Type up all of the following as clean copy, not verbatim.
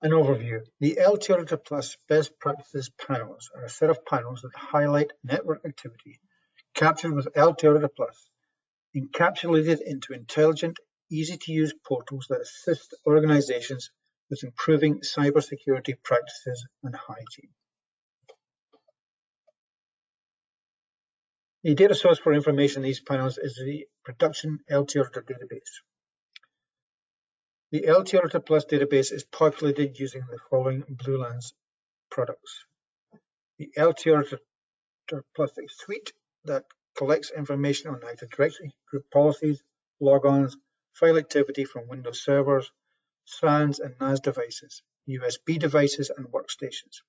An overview. The Auditor Plus Best Practices panels are a set of panels that highlight network activity captured with Auditor Plus, encapsulated into intelligent, easy-to-use portals that assist organizations with improving cybersecurity practices and hygiene. The data source for information in these panels is the production Auditor database. The Auditor Plus database is populated using the following Bluelands products. The Auditor Plus suite that collects information on Active Directory, group policies, logons, file activity from Windows servers, SANs and NAS devices, USB devices and workstations.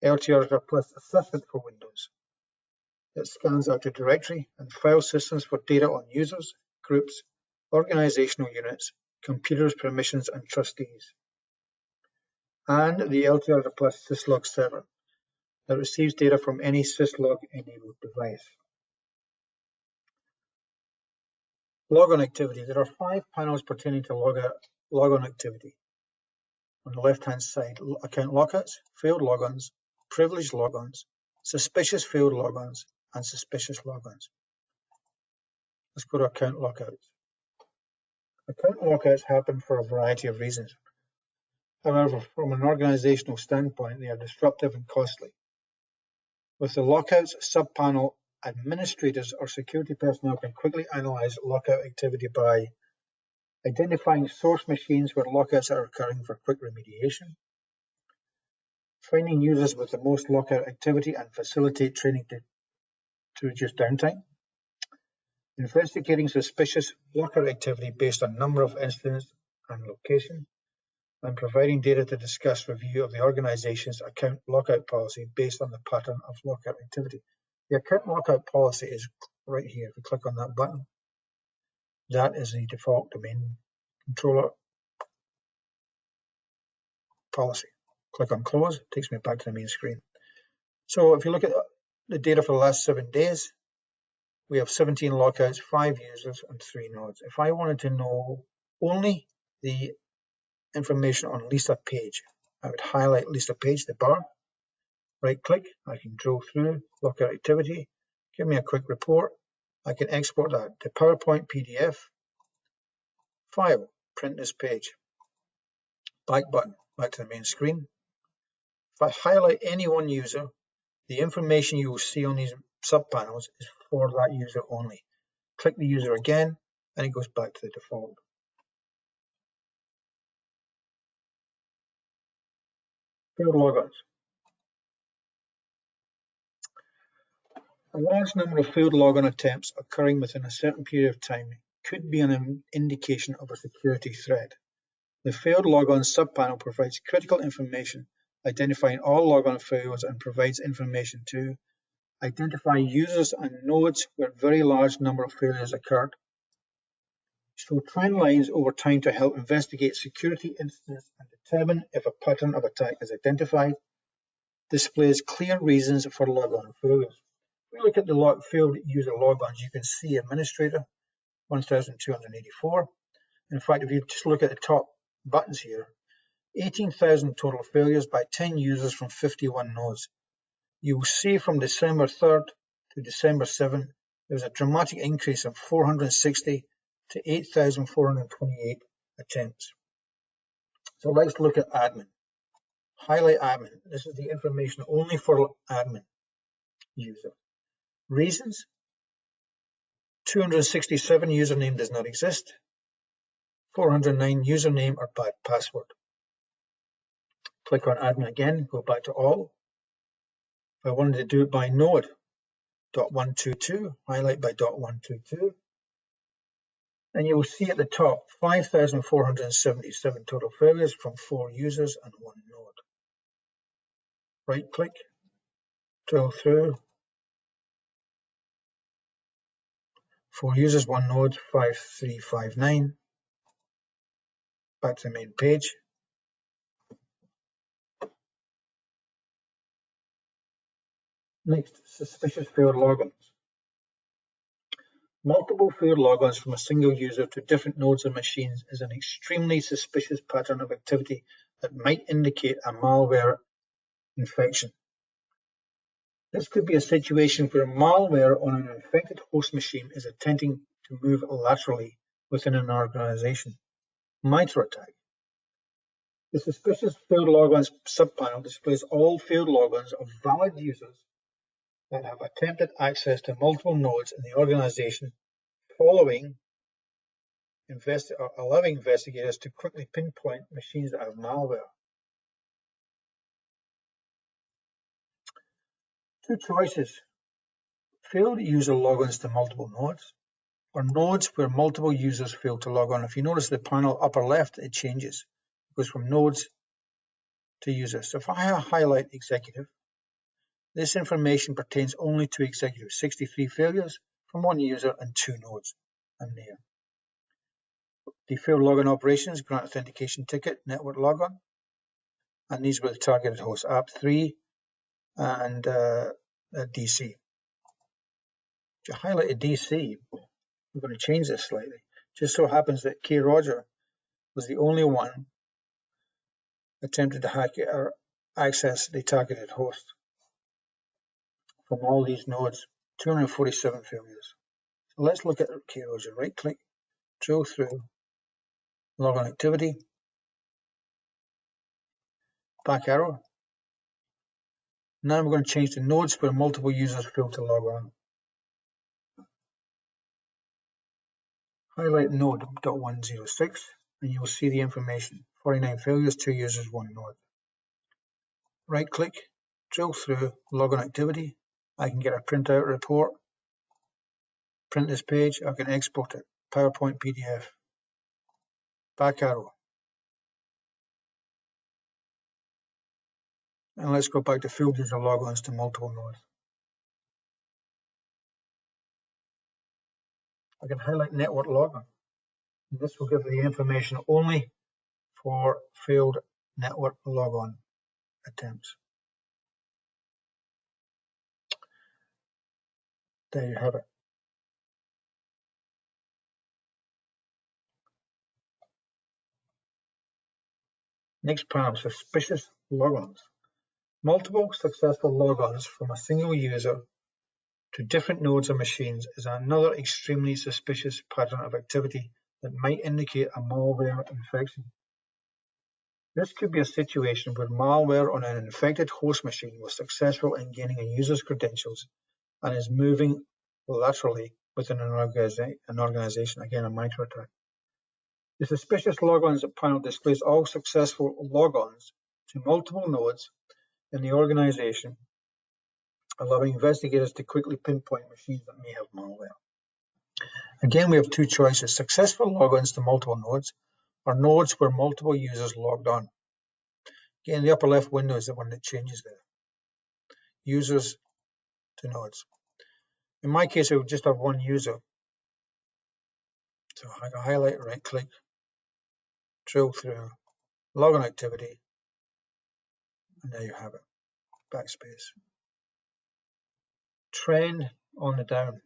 Auditor Plus Assistant for Windows. It scans Active Directory and file systems for data on users, groups, organizational units, computers, permissions, and trustees. And the Auditor Plus syslog server that receives data from any syslog-enabled device. Logon Activity. There are 5 panels pertaining to Logon Activity. On the left-hand side, Account Lockouts, Failed Logons, Privileged Logons, Suspicious Failed Logons, and Suspicious Logons. Let's go to Account Lockouts. Account lockouts happen for a variety of reasons. However, from an organizational standpoint, they are disruptive and costly. With the lockouts subpanel, administrators or security personnel can quickly analyze lockout activity by identifying source machines where lockouts are occurring for quick remediation, finding users with the most lockout activity and facilitate training to reduce downtime, investigating suspicious lockout activity based on number of incidents and location, and providing data to discuss review of the organization's account lockout policy based on the pattern of lockout activity. The account lockout policy is right here. If you click on that button, that is the default domain controller policy. Click on close, it takes me back to the main screen. So if you look at the data for the last 7 days, we have 17 lockouts, 5 users, and 3 nodes. If I wanted to know only the information on Lisa page, I would highlight Lisa page, the bar, right click, I can drill through, lockout activity, give me a quick report. I can export that to PowerPoint, PDF, file, print this page, back button, back to the main screen. If I highlight any one user, the information you will see on these subpanels is for that user only. Click the user again, and it goes back to the default. Failed logons. A large number of failed logon attempts occurring within a certain period of time could be an indication of a security threat. The failed logon subpanel provides critical information, identifying all logon failures, and provides information to identify users and nodes where very large number of failures occurred, show trend lines over time to help investigate security incidents and determine if a pattern of attack is identified, displays clear reasons for logon failures. If we look at the failed user logons, you can see administrator, 1,284. In fact, if you just look at the top buttons here, 18,000 total failures by 10 users from 51 nodes. You will see from December 3rd to December 7th, there was a dramatic increase of 460 to 8,428 attempts. So let's look at admin. Highlight admin. This is the information only for admin user. Reasons: 267 username does not exist. 409 username or bad password. Click on admin again, go back to all. If I wanted to do it by node, .122, highlight by .122, and you will see at the top 5,477 total failures from 4 users and 1 node. Right click, drill through, 4 users, 1 node, 5359, back to the main page. Next, suspicious failed logons. Multiple failed logons from a single user to different nodes or machines is an extremely suspicious pattern of activity that might indicate a malware infection. This could be a situation where malware on an infected host machine is attempting to move laterally within an organization. MITRE attack. The suspicious failed logons subpanel displays all failed logons of valid users that have attempted access to multiple nodes in the organization, allowing investigators to quickly pinpoint machines that have malware. Two choices: failed user logons to multiple nodes, or nodes where multiple users fail to log on. If you notice the panel upper left, it changes. It goes from nodes to users. So if I highlight executive, this information pertains only to executive. 63 failures from one user and 2 nodes. And there. The failed login operations, grant authentication ticket, network logon. And these were the targeted hosts, app3 and DC. If you highlight a DC, we're going to change this slightly. Just so happens that K. Roger was the only one attempted to hack or access the targeted host from all these nodes, 247 failures. So let's look at K. Roger. Right click, drill through, Logon Activity, back arrow. Now we're going to change the nodes where multiple users fail to log on. Highlight node .106 and you will see the information. 49 failures, 2 users, 1 node. Right click, drill through, Logon Activity. I can get a printout report, print this page, I can export it, PowerPoint PDF. Back arrow. And let's go back to failed user logons to multiple nodes. I can highlight network logon. This will give the information only for failed network logon attempts. There you have it. Next panel, suspicious logons. Multiple successful logons from a single user to different nodes or machines is another extremely suspicious pattern of activity that might indicate a malware infection. This could be a situation where malware on an infected host machine was successful in gaining a user's credentials and is moving laterally within an organization, again a MITRE attack. The suspicious logons panel displays all successful logons to multiple nodes in the organization, allowing investigators to quickly pinpoint machines that may have malware. Again, we have two choices: successful logons to multiple nodes, or nodes where multiple users logged on. Again, the upper left window is the one that changes there. Users to nodes. In my case, I would just have one user. So I can highlight, right click, drill through, Logon Activity, and there you have it, backspace. Trend on the down.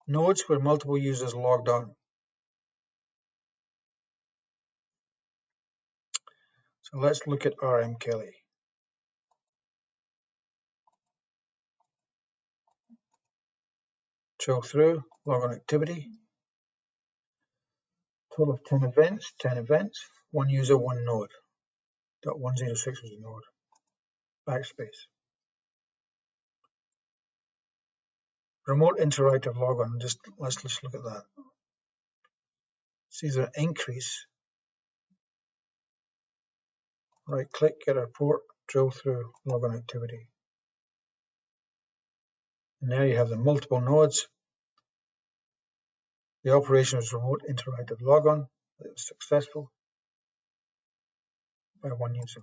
Nodes where multiple users logged on. So let's look at RM Kelly. Drill through, Logon Activity. Total of 10 events, one user, one node. .106 was a node. Backspace. Remote interactive logon, let's just look at that. See the increase. Right click, get a report, drill through, Logon Activity. And there you have the multiple nodes. The operation was remote interactive logon. It was successful by one user.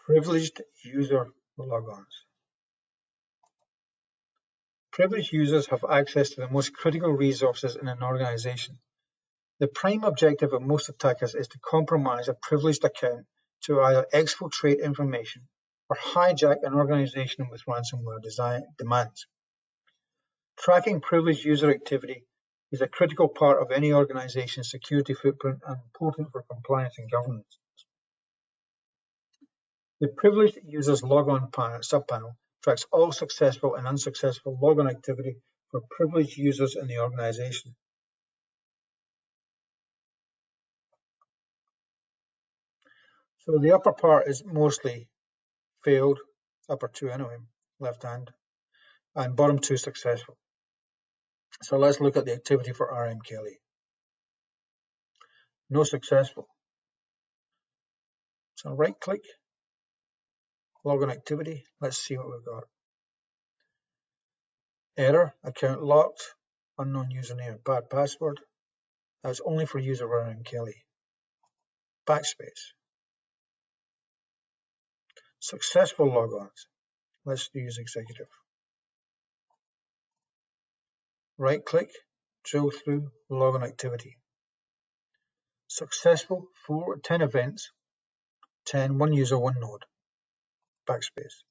Privileged user logons. Privileged users have access to the most critical resources in an organization. The prime objective of most attackers is to compromise a privileged account to either exfiltrate information or hijack an organization with ransomware demands. Tracking privileged user activity is a critical part of any organization's security footprint and important for compliance and governance. The Privileged Users Logon subpanel tracks all successful and unsuccessful logon activity for privileged users in the organization. So the upper part is mostly failed, upper two anyway, left hand, and bottom two successful. So let's look at the activity for RM Kelly. No successful. So right click, logon activity. Let's see what we've got. Error, account locked, unknown username, bad password. That's only for user RM Kelly. Backspace. Successful logons. Let's use executive. Right click, drill through logon activity. Successful 10 events, 10, one user, one node. Backspace.